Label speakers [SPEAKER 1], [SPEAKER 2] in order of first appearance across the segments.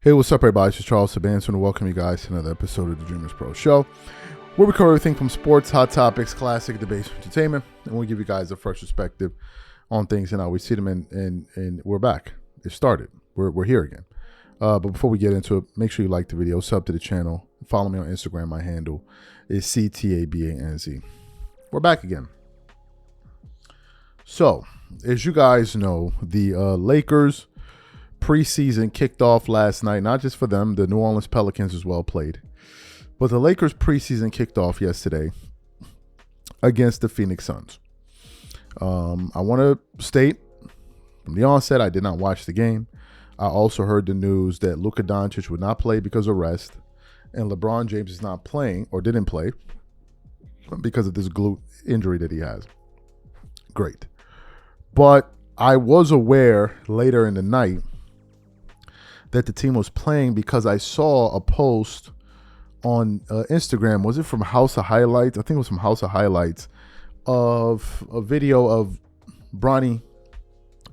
[SPEAKER 1] Hey, what's up, everybody? It's Charles Sabanson and welcome you guys to another episode of the DREAMERSPRO show, where we cover everything from sports, hot topics, classic debates, entertainment, and we'll give you guys a fresh perspective on things and how we see them. And we're back. It started. We're here again. But before we get into it, make sure you like the video, sub to the channel, follow me on Instagram. My handle is CTABANZ. We're back again. So, as you guys know, the Lakers preseason kicked off last night. Not just for them, the New Orleans Pelicans as well played, but the Lakers preseason kicked off yesterday against the Phoenix Suns. I want to state from the onset, I did not watch the game. I also heard the news that Luka Doncic would not play because of rest, and LeBron James is not playing or didn't play because of this glute injury that he has. Great. But I was aware later in the night that the team was playing because I saw a post on Instagram. Was it from House of Highlights? I think it was from House of Highlights of a video of Bronny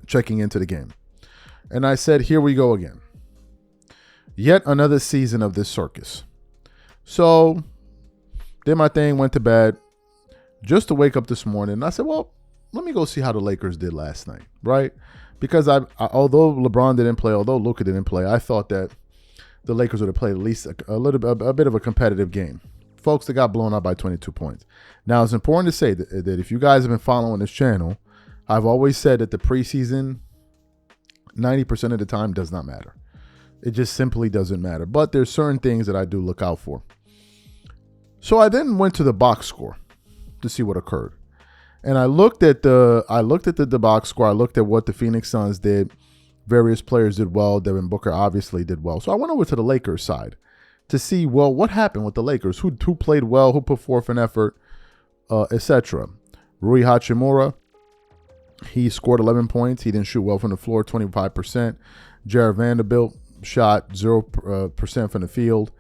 [SPEAKER 1] checking into the game. And I said, here we go again. Yet another season of this circus. So did my thing, went to bed just to wake up this morning. And I said, well, let me go see how the Lakers did last night, right? Because although LeBron didn't play, although Luka didn't play, I thought that the Lakers would have played at least a bit of a competitive game. Folks, they got blown out by 22 points. Now, it's important to say that if you guys have been following this channel, I've always said that the preseason, 90% of the time, does not matter. It just simply doesn't matter. But there's certain things that I do look out for. So I then went to the box score to see what occurred. And I looked at the box score. I looked at what the Phoenix Suns did. Various players did well. Devin Booker obviously did well. So I went over to the Lakers side to see, well, what happened with the Lakers? Who played well? Who put forth an effort, etc. Rui Hachimura, he scored 11 points. He didn't shoot well from the floor, 25%. Jared Vanderbilt shot 0% from the field.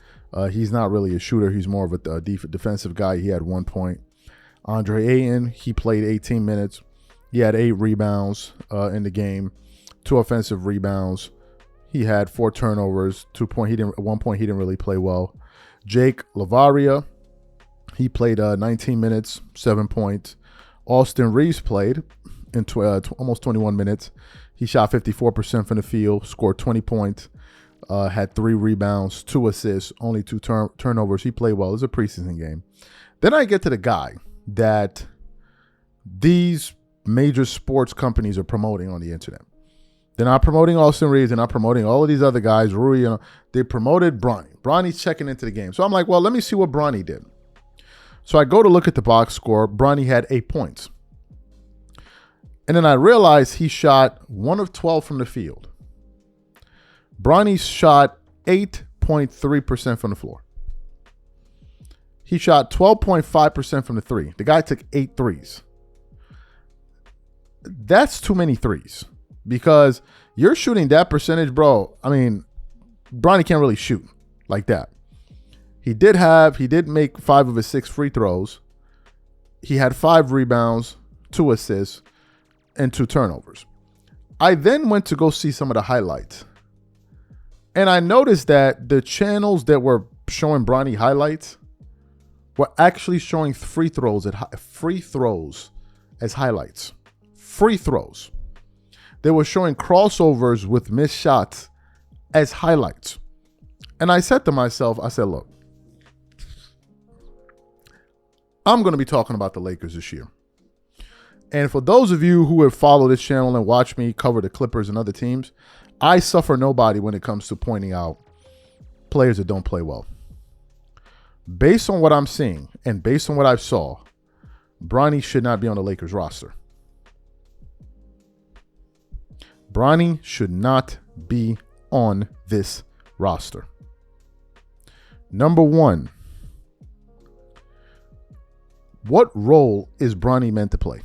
[SPEAKER 1] He's not really a shooter. He's more of a defensive guy. He had 1 point. Andre Ayton, he played 18 minutes. He had 8 rebounds in the game, 2 offensive rebounds. He had 4 turnovers, 1 point. He didn't really play well. Jake Lavaria, he played 19 minutes, 7 points. Austin Reeves played in almost 21 minutes. He shot 54% from the field, scored 20 points, had 3 rebounds, 2 assists, only 2 turnovers. He played well. It was a preseason game. Then I get to the guy that these major sports companies are promoting on the internet. They're not promoting Austin Reeves. They're not promoting all of these other guys. Rui, they promoted Bronny. Bronny's checking into the game. So I'm like, well, let me see what Bronny did. So I go to look at the box score. Bronny had 8 points. And then I realized he shot 1 of 12 from the field. Bronny shot 8.3% from the floor. He shot 12.5% from the 3. The guy took 8 threes. That's too many threes because you're shooting that percentage, bro. I mean, Bronny can't really shoot like that. He did make 5 of his 6 free throws. He had 5 rebounds, 2 assists, and 2 turnovers. I then went to go see some of the highlights. And I noticed that the channels that were showing Bronny highlights were actually showing free throws as highlights. Free throws. They were showing crossovers with missed shots as highlights. And I said to myself, I said, look, I'm going to be talking about the Lakers this year. And for those of you who have followed this channel and watched me cover the Clippers and other teams, I suffer nobody when it comes to pointing out players that don't play well. Based on what I'm seeing and based on what I saw, Bronny should not be on the Lakers roster. Bronny should not be on this roster. Number one, what role is Bronny meant to play?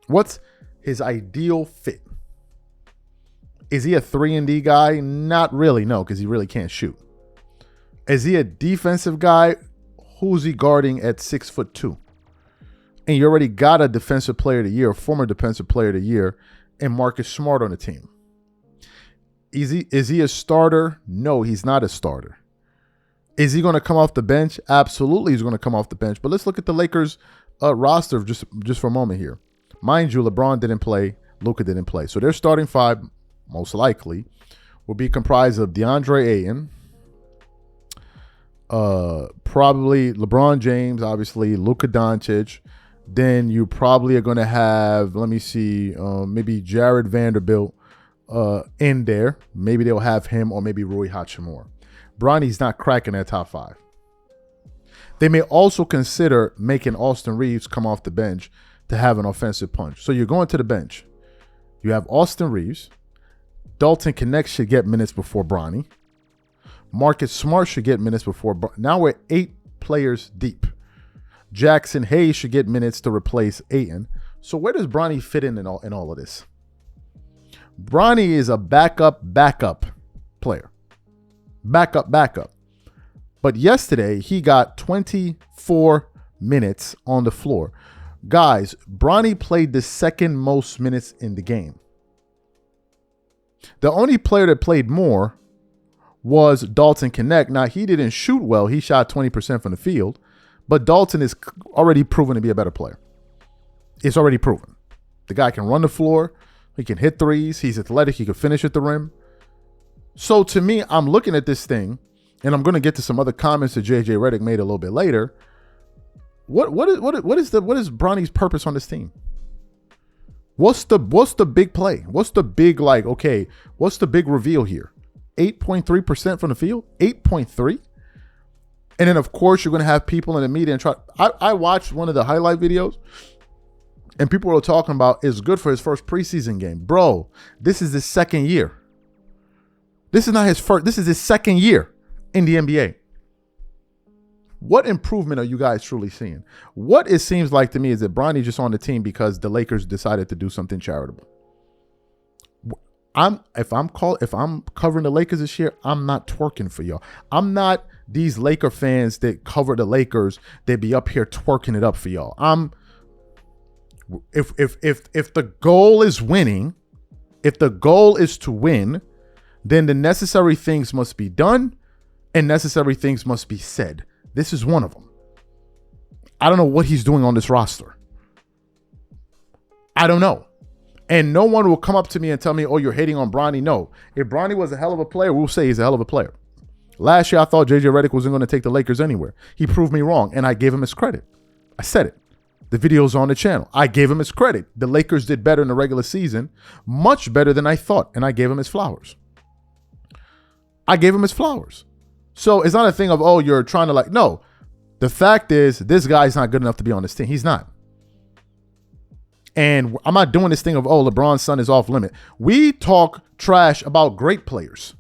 [SPEAKER 1] What's his ideal fit? Is he a 3-and-D guy? Not really, no, because he really can't shoot. Is he a defensive guy? Who's he guarding at 6'2"? And you already got a defensive player of the year, a former defensive player of the year, and Marcus Smart on the team. Is he a starter? No, he's not a starter. Is he going to come off the bench? Absolutely, he's going to come off the bench. But let's look at the Lakers roster just for a moment here. Mind you, LeBron didn't play. Luka didn't play. So their starting five, most likely, will be comprised of DeAndre Ayton, probably LeBron James, obviously, Luka Doncic. Then you probably are going to have, let me see, maybe Jared Vanderbilt in there. Maybe they'll have him or maybe Rui Hachimura. Bronny's not cracking that top five. They may also consider making Austin Reeves come off the bench to have an offensive punch. So you're going to the bench. You have Austin Reeves. Dalton Knecht should get minutes before Bronny. Marcus Smart should get minutes before. Now we're 8 players deep. Jackson Hayes should get minutes to replace Ayton. So where does Bronny fit in all of this? Bronny is a backup player. Backup. But yesterday, he got 24 minutes on the floor. Guys, Bronny played the second most minutes in the game. The only player that played more was Dalton Knecht. Now, he didn't shoot well. He shot 20% from the field. But Dalton is already proven to be a better player. It's already proven. The guy can run the floor. He can hit threes. He's athletic. He can finish at the rim. So to me, I'm looking at this thing, and I'm going to get to some other comments that JJ Redick made a little bit later. What is Bronny's purpose on this team? What's the big play? What's the big, what's the big reveal here? 8.3% from the field? 8.3? And then, of course, you're going to have people in the media and try. I watched one of the highlight videos, and people were talking about it's good for his first preseason game. Bro, this is his second year. This is not his first. This is his second year in the NBA. What improvement are you guys truly seeing? What it seems like to me is that Bronny's just on the team because the Lakers decided to do something charitable. If I'm covering the Lakers this year, I'm not twerking for y'all. I'm not these Laker fans that cover the Lakers. They be up here twerking it up for y'all. If the goal is winning, if the goal is to win, then the necessary things must be done and necessary things must be said. This is one of them. I don't know what he's doing on this roster. I don't know. And no one will come up to me and tell me, oh, you're hating on Bronny. No. If Bronny was a hell of a player, we'll say he's a hell of a player. Last year, I thought JJ Redick wasn't going to take the Lakers anywhere. He proved me wrong, and I gave him his credit. I said it. The video's on the channel. I gave him his credit. The Lakers did better in the regular season, much better than I thought, and I gave him his flowers. So it's not a thing of, oh, you're trying to no. The fact is, this guy's not good enough to be on this team. He's not. And I'm not doing this thing of, oh, LeBron's son is off limit. We talk trash about great players.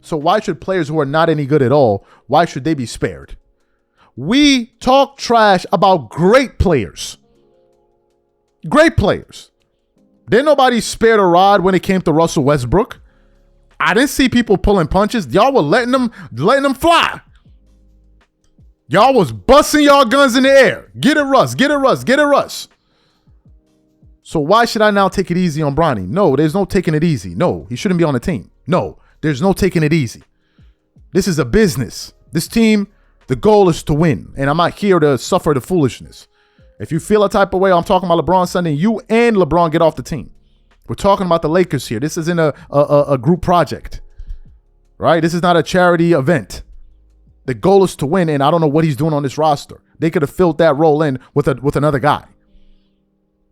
[SPEAKER 1] So why should players who are not any good at all, why should they be spared? We talk trash about great players. Great players. Didn't nobody spare the rod when it came to Russell Westbrook. I didn't see people pulling punches. Y'all were letting them fly. Y'all was busting y'all guns in the air. Get it, Russ. Get it, Russ. Get it, Russ. So why should I now take it easy on Bronny? No, there's no taking it easy. No, he shouldn't be on the team. No, there's no taking it easy. This is a business. This team, the goal is to win. And I'm not here to suffer the foolishness. If you feel a type of way, I'm talking about LeBron Sunday, you and LeBron get off the team. We're talking about the Lakers here. This isn't a group project, right? This is not a charity event. The goal is to win, and I don't know what he's doing on this roster. They could have filled that role in with another guy.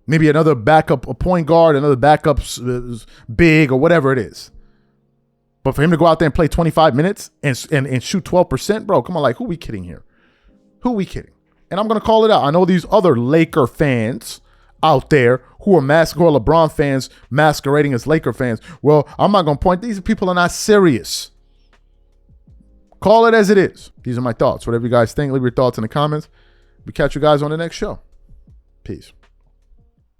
[SPEAKER 1] Maybe another backup, a point guard, another backup big or whatever it is. But for him to go out there and play 25 minutes and shoot 12%, bro, come on, who we kidding here? Who we kidding? And I'm going to call it out. I know these other Laker fans out there who are LeBron fans masquerading as Laker fans. Well, I'm not going to point. These people are not serious. Call it as it is. These are my thoughts. Whatever you guys think, leave your thoughts in the comments. We catch you guys on the next show. Peace.